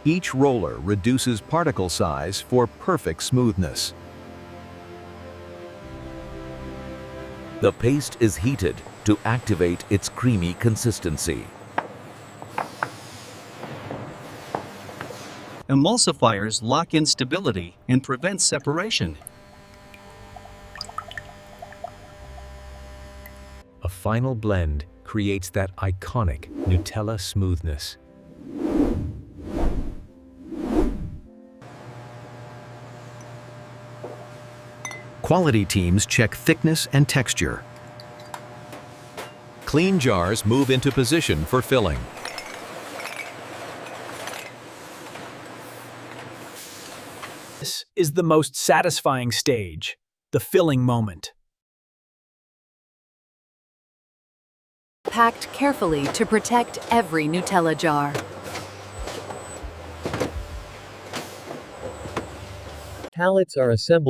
Each roller reduces particle size for perfect smoothness. The paste is heated to activate its creamy consistency. Emulsifiers lock in stability and prevent separation. A final blend creates that iconic Nutella smoothness. Quality teams check thickness and texture. Clean jars move into position for filling. This is the most satisfying stage, the filling moment. Packed carefully to protect every Nutella jar. Pallets are assembled